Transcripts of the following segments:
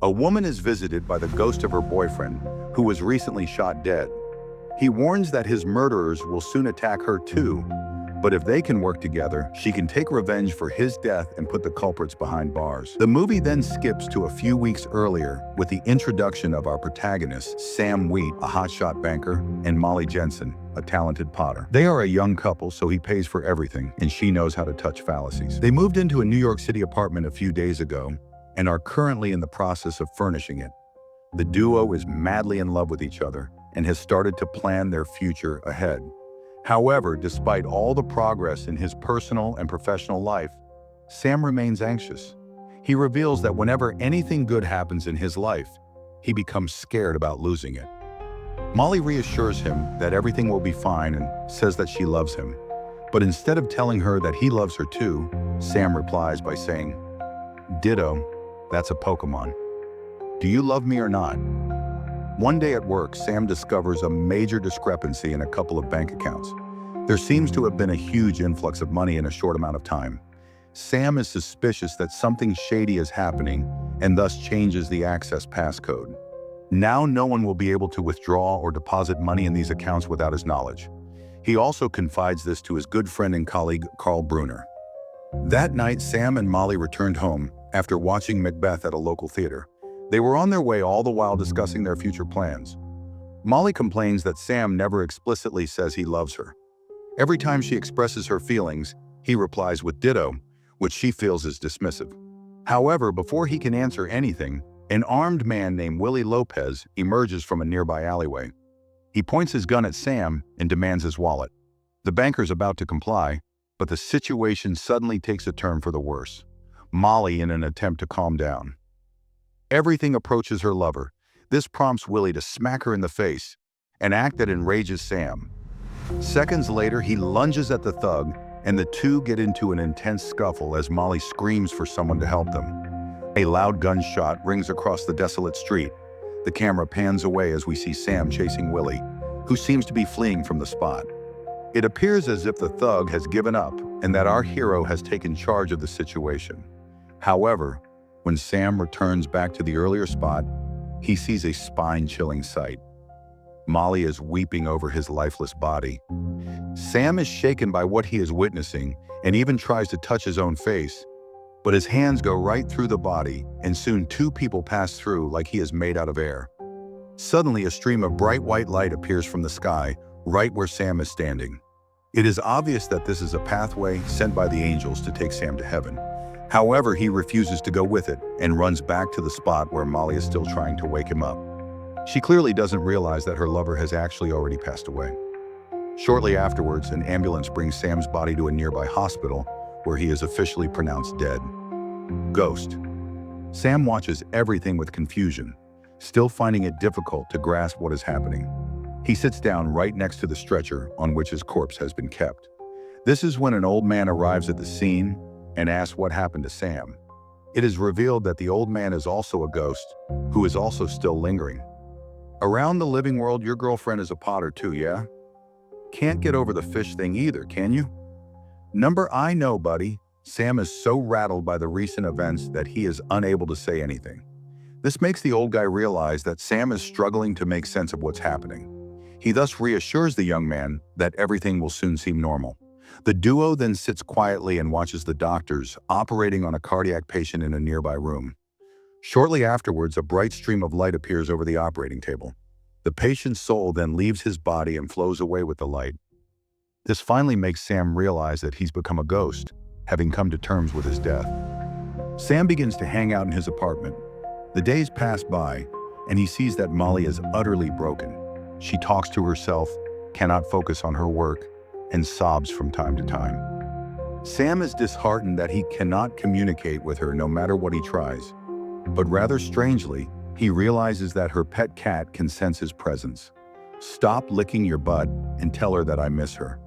A woman is visited by the ghost of her boyfriend, who was recently shot dead. He warns that his murderers will soon attack her too, but if they can work together, she can take revenge for his death and put the culprits behind bars. The movie then skips to a few weeks earlier with the introduction of our protagonists, Sam Wheat, a hotshot banker, and Molly Jensen, a talented potter. They are a young couple, so he pays for everything, and she knows how to touch fallacies. They moved into a New York City apartment a few days ago and are currently in the process of furnishing it. The duo is madly in love with each other and has started to plan their future ahead. However, despite all the progress in his personal and professional life, Sam remains anxious. He reveals that whenever anything good happens in his life, he becomes scared about losing it. Molly reassures him that everything will be fine and says that she loves him. But instead of telling her that he loves her too, Sam replies by saying, "Ditto, that's a Pokemon. Do you love me or not?" One day at work, Sam discovers a major discrepancy in a couple of bank accounts. There seems to have been a huge influx of money in a short amount of time. Sam is suspicious that something shady is happening and thus changes the access passcode. Now no one will be able to withdraw or deposit money in these accounts without his knowledge. He also confides this to his good friend and colleague, Carl Bruner. That night, Sam and Molly returned home after watching Macbeth at a local theater. They were on their way all the while discussing their future plans. Molly complains that Sam never explicitly says he loves her. Every time she expresses her feelings, he replies with ditto, which she feels is dismissive. However, before he can answer anything, an armed man named Willie Lopez emerges from a nearby alleyway. He points his gun at Sam and demands his wallet. The banker's about to comply, but the situation suddenly takes a turn for the worse. Molly in an attempt to calm down. Everything approaches her lover. This prompts Willie to smack her in the face, an act that enrages Sam. Seconds later, he lunges at the thug, and the two get into an intense scuffle as Molly screams for someone to help them. A loud gunshot rings across the desolate street. The camera pans away as we see Sam chasing Willie, who seems to be fleeing from the spot. It appears as if the thug has given up and that our hero has taken charge of the situation. However, when Sam returns back to the earlier spot, he sees a spine-chilling sight. Molly is weeping over his lifeless body. Sam is shaken by what he is witnessing and even tries to touch his own face, but his hands go right through the body, and soon two people pass through like he is made out of air. Suddenly, a stream of bright white light appears from the sky, right where Sam is standing. It is obvious that this is a pathway sent by the angels to take Sam to heaven. However, he refuses to go with it and runs back to the spot where Molly is still trying to wake him up. She clearly doesn't realize that her lover has actually already passed away. Shortly afterwards, an ambulance brings Sam's body to a nearby hospital where he is officially pronounced dead. Ghost. Sam watches everything with confusion, still finding it difficult to grasp what is happening. He sits down right next to the stretcher on which his corpse has been kept. This is when an old man arrives at the scene and asks what happened to Sam. It is revealed that the old man is also a ghost, who is also still lingering. Around the living world, your girlfriend is a potter too, yeah? Can't get over the fish thing either, can you? I know, buddy. Sam is so rattled by the recent events that he is unable to say anything. This makes the old guy realize that Sam is struggling to make sense of what's happening. He thus reassures the young man that everything will soon seem normal. The duo then sits quietly and watches the doctors operating on a cardiac patient in a nearby room. Shortly afterwards, a bright stream of light appears over the operating table. The patient's soul then leaves his body and flows away with the light. This finally makes Sam realize that he's become a ghost, having come to terms with his death. Sam begins to hang out in his apartment. The days pass by, and he sees that Molly is utterly broken. She talks to herself, cannot focus on her work, and sobs from time to time. Sam is disheartened that he cannot communicate with her no matter what he tries. But rather strangely, he realizes that her pet cat can sense his presence. Stop licking your butt and tell her that I miss her.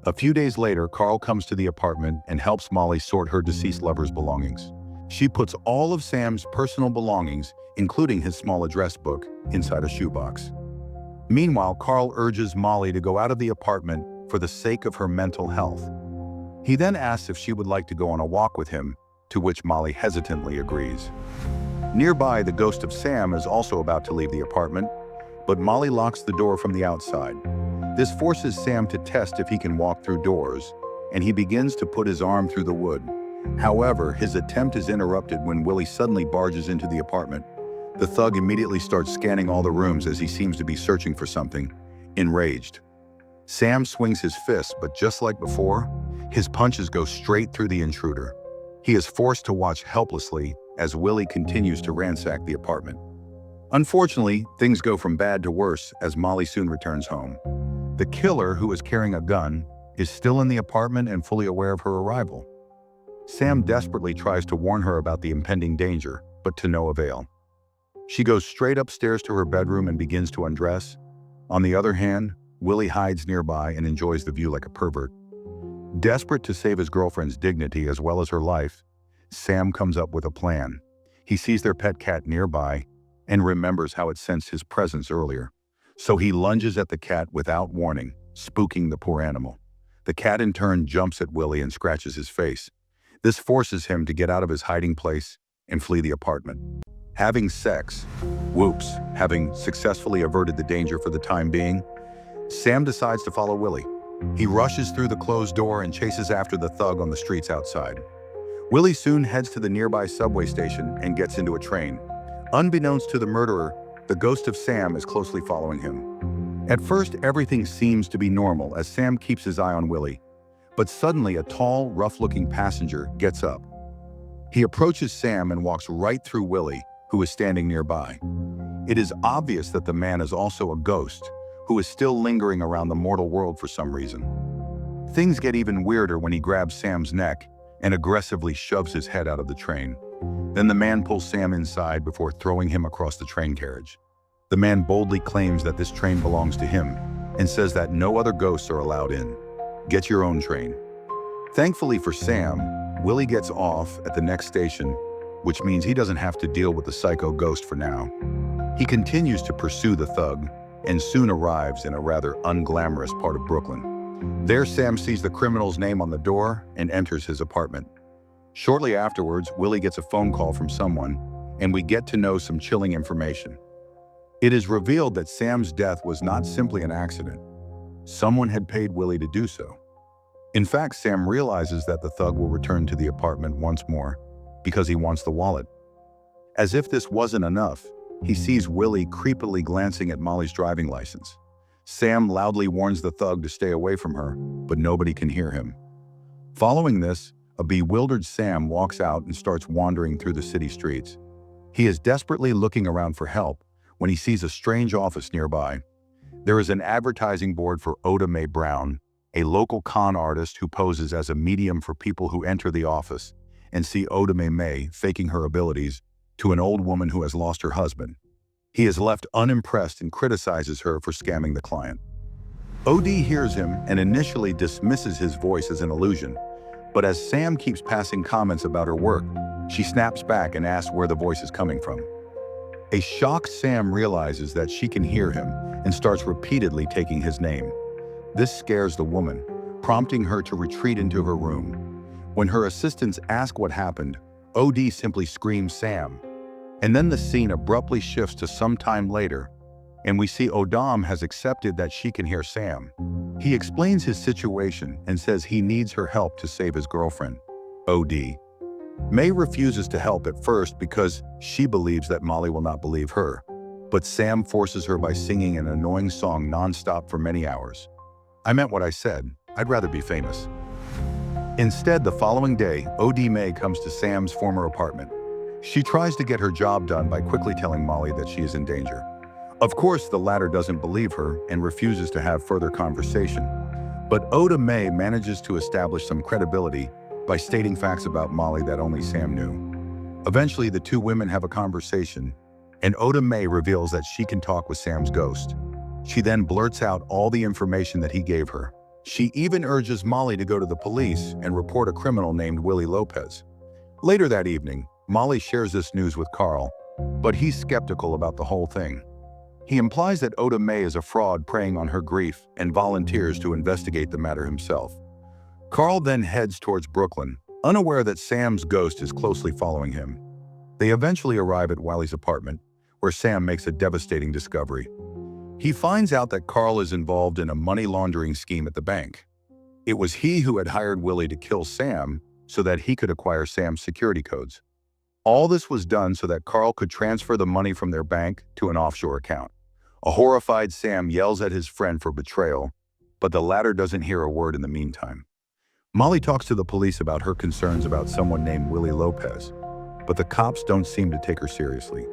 A few days later, Carl comes to the apartment and helps Molly sort her deceased lover's belongings. She puts all of Sam's personal belongings, including his small address book, inside a shoebox. Meanwhile, Carl urges Molly to go out of the apartment for the sake of her mental health. He then asks if she would like to go on a walk with him, to which Molly hesitantly agrees. Nearby, the ghost of Sam is also about to leave the apartment, but Molly locks the door from the outside. This forces Sam to test if he can walk through doors, and he begins to put his arm through the wood. However, his attempt is interrupted when Willie suddenly barges into the apartment. The thug immediately starts scanning all the rooms as he seems to be searching for something, enraged. Sam swings his fist, but just like before, his punches go straight through the intruder. He is forced to watch helplessly as Willie continues to ransack the apartment. Unfortunately, things go from bad to worse as Molly soon returns home. The killer, who is carrying a gun, is still in the apartment and fully aware of her arrival. Sam desperately tries to warn her about the impending danger, but to no avail. She goes straight upstairs to her bedroom and begins to undress. On the other hand, Willie hides nearby and enjoys the view like a pervert. Desperate to save his girlfriend's dignity as well as her life, Sam comes up with a plan. He sees their pet cat nearby and remembers how it sensed his presence earlier. So he lunges at the cat without warning, spooking the poor animal. The cat in turn jumps at Willie and scratches his face. This forces him to get out of his hiding place and flee the apartment. Having sex, whoops, having successfully averted the danger for the time being, Sam decides to follow Willie. He rushes through the closed door and chases after the thug on the streets outside. Willie soon heads to the nearby subway station and gets into a train. Unbeknownst to the murderer, the ghost of Sam is closely following him. At first, everything seems to be normal as Sam keeps his eye on Willie. But suddenly, a tall, rough-looking passenger gets up. He approaches Sam and walks right through Willie, who is standing nearby. It is obvious that the man is also a ghost, who is still lingering around the mortal world for some reason. Things get even weirder when he grabs Sam's neck and aggressively shoves his head out of the train. Then the man pulls Sam inside before throwing him across the train carriage. The man boldly claims that this train belongs to him and says that no other ghosts are allowed in. Get your own train. Thankfully for Sam, Willie gets off at the next station, which means he doesn't have to deal with the psycho ghost for now. He continues to pursue the thug and soon arrives in a rather unglamorous part of Brooklyn. There, Sam sees the criminal's name on the door and enters his apartment. Shortly afterwards, Willie gets a phone call from someone, and we get to know some chilling information. It is revealed that Sam's death was not simply an accident. Someone had paid Willie to do so. In fact, Sam realizes that the thug will return to the apartment once more because he wants the wallet. As if this wasn't enough, he sees Willie creepily glancing at Molly's driving license. Sam loudly warns the thug to stay away from her, but nobody can hear him. Following this, a bewildered Sam walks out and starts wandering through the city streets. He is desperately looking around for help when he sees a strange office nearby. There is an advertising board for Oda Mae Brown, a local con artist who poses as a medium for people who enter the office and see Oda Mae faking her abilities to an old woman who has lost her husband. He is left unimpressed and criticizes her for scamming the client. OD hears him and initially dismisses his voice as an illusion, but as Sam keeps passing comments about her work, she snaps back and asks where the voice is coming from. A shocked Sam realizes that she can hear him and starts repeatedly taking his name. This scares the woman, prompting her to retreat into her room. When her assistants ask what happened, OD simply screams Sam. And then the scene abruptly shifts to some time later, and we see Odom has accepted that she can hear Sam. He explains his situation and says he needs her help to save his girlfriend, OD. May refuses to help at first because she believes that Molly will not believe her, but Sam forces her by singing an annoying song nonstop for many hours. I meant what I said. I'd rather be famous. Instead, the following day, OD May comes to Sam's former apartment. She tries to get her job done by quickly telling Molly that she is in danger. Of course, the latter doesn't believe her and refuses to have further conversation. But Oda Mae manages to establish some credibility by stating facts about Molly that only Sam knew. Eventually, the two women have a conversation, and Oda Mae reveals that she can talk with Sam's ghost. She then blurts out all the information that he gave her. She even urges Molly to go to the police and report a criminal named Willie Lopez. Later that evening, Molly shares this news with Carl, but he's skeptical about the whole thing. He implies that Oda Mae is a fraud preying on her grief and volunteers to investigate the matter himself. Carl then heads towards Brooklyn, unaware that Sam's ghost is closely following him. They eventually arrive at Wiley's apartment, where Sam makes a devastating discovery. He finds out that Carl is involved in a money laundering scheme at the bank. It was he who had hired Willie to kill Sam so that he could acquire Sam's security codes. All this was done so that Carl could transfer the money from their bank to an offshore account. A horrified Sam yells at his friend for betrayal, but the latter doesn't hear a word in the meantime. Molly talks to the police about her concerns about someone named Willie Lopez, but the cops don't seem to take her seriously.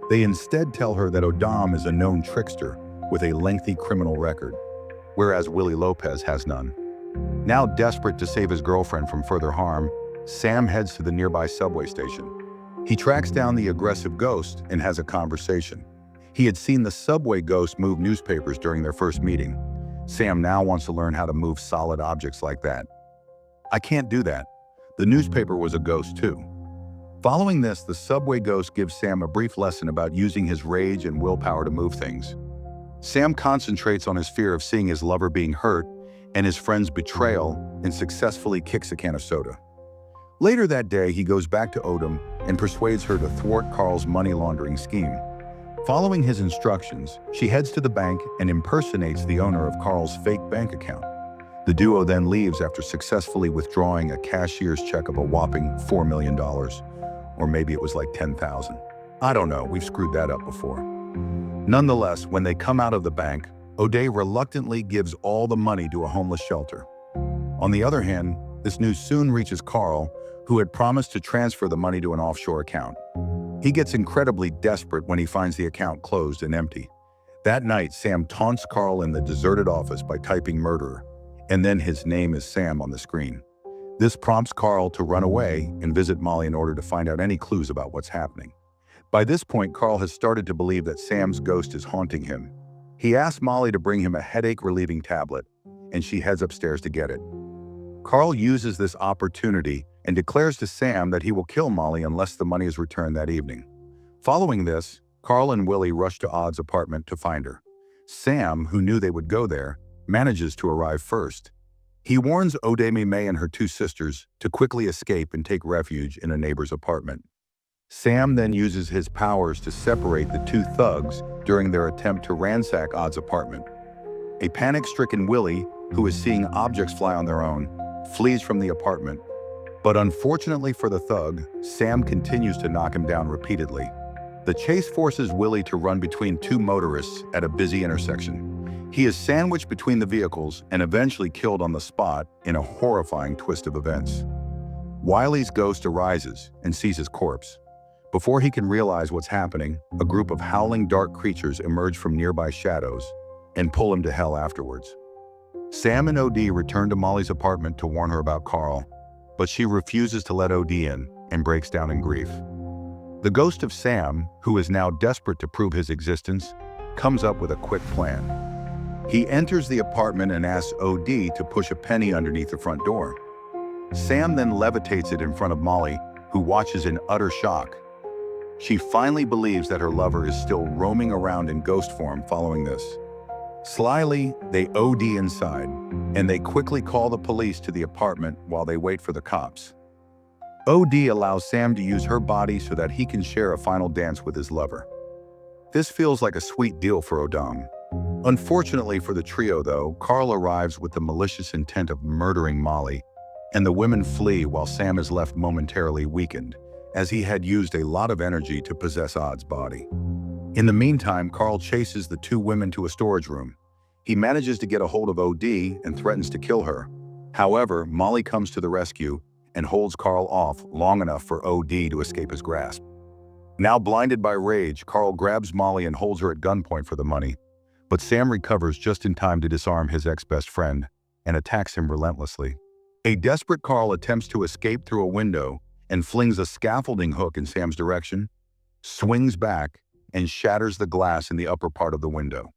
They instead tell her that O'Dom is a known trickster with a lengthy criminal record, whereas Willie Lopez has none. Now desperate to save his girlfriend from further harm, Sam heads to the nearby subway station. He tracks down the aggressive ghost and has a conversation. He had seen the subway ghost move newspapers during their first meeting. Sam now wants to learn how to move solid objects like that. "I can't do that. The newspaper was a ghost too." Following this, the subway ghost gives Sam a brief lesson about using his rage and willpower to move things. Sam concentrates on his fear of seeing his lover being hurt and his friend's betrayal and successfully kicks a can of soda. Later that day, he goes back to Odom and persuades her to thwart Carl's money laundering scheme. Following his instructions, she heads to the bank and impersonates the owner of Carl's fake bank account. The duo then leaves after successfully withdrawing a cashier's check of a whopping $4 million. Or maybe it was like 10,000. I don't know, we've screwed that up before. Nonetheless, when they come out of the bank, O'Day reluctantly gives all the money to a homeless shelter. On the other hand, this news soon reaches Carl, who had promised to transfer the money to an offshore account. He gets incredibly desperate when he finds the account closed and empty. That night, Sam taunts Carl in the deserted office by typing "murderer," and then his name is Sam on the screen. This prompts Carl to run away and visit Molly in order to find out any clues about what's happening. By this point, Carl has started to believe that Sam's ghost is haunting him. He asks Molly to bring him a headache-relieving tablet, and she heads upstairs to get it. Carl uses this opportunity and declares to Sam that he will kill Molly unless the money is returned that evening. Following this, Carl and Willie rush to Odd's apartment to find her. Sam, who knew they would go there, manages to arrive first. He warns Odemi May and her two sisters to quickly escape and take refuge in a neighbor's apartment. Sam then uses his powers to separate the two thugs during their attempt to ransack Odd's apartment. A panic-stricken Willie, who is seeing objects fly on their own, flees from the apartment. But unfortunately for the thug, Sam continues to knock him down repeatedly. The chase forces Willie to run between two motorists at a busy intersection. He is sandwiched between the vehicles and eventually killed on the spot in a horrifying twist of events. Wiley's ghost arises and sees his corpse. Before he can realize what's happening, a group of howling dark creatures emerge from nearby shadows and pull him to hell afterwards. Sam and OD return to Molly's apartment to warn her about Carl, but she refuses to let OD in and breaks down in grief. The ghost of Sam, who is now desperate to prove his existence, comes up with a quick plan. He enters the apartment and asks OD to push a penny underneath the front door. Sam then levitates it in front of Molly, who watches in utter shock. She finally believes that her lover is still roaming around in ghost form following this. Slyly, they OD inside, and they quickly call the police to the apartment while they wait for the cops. OD allows Sam to use her body so that he can share a final dance with his lover. This feels like a sweet deal for O'Dom. Unfortunately for the trio, though, Carl arrives with the malicious intent of murdering Molly, and the women flee while Sam is left momentarily weakened, as he had used a lot of energy to possess Odd's body. In the meantime, Carl chases the two women to a storage room. He manages to get a hold of OD and threatens to kill her. However, Molly comes to the rescue and holds Carl off long enough for OD to escape his grasp. Now blinded by rage, Carl grabs Molly and holds her at gunpoint for the money, but Sam recovers just in time to disarm his ex-best friend and attacks him relentlessly. A desperate Carl attempts to escape through a window and flings a scaffolding hook in Sam's direction, swings back, and shatters the glass in the upper part of the window.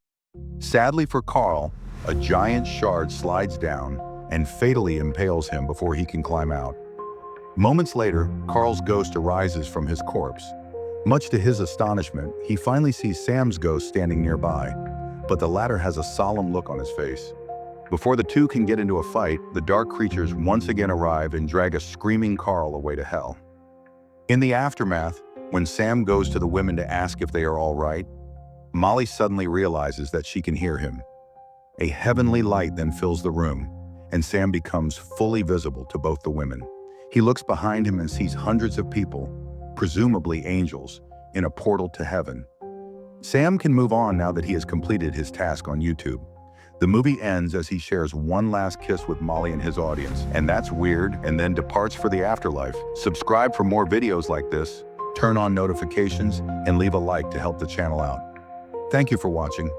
Sadly for Carl, a giant shard slides down and fatally impales him before he can climb out. Moments later, Carl's ghost arises from his corpse. Much to his astonishment, he finally sees Sam's ghost standing nearby, but the latter has a solemn look on his face. Before the two can get into a fight, the dark creatures once again arrive and drag a screaming Carl away to hell. In the aftermath, When Sam goes to the women to ask if they are all right, Molly suddenly realizes that she can hear him. A heavenly light then fills the room, and Sam becomes fully visible to both the women. He looks behind him and sees hundreds of people, presumably angels, in a portal to heaven. Sam can move on now that he has completed his task on YouTube. The movie ends as he shares one last kiss with Molly and his audience, and that's weird, and then departs for the afterlife. Subscribe for more videos like this, turn on notifications, and leave a like to help the channel out. Thank you for watching.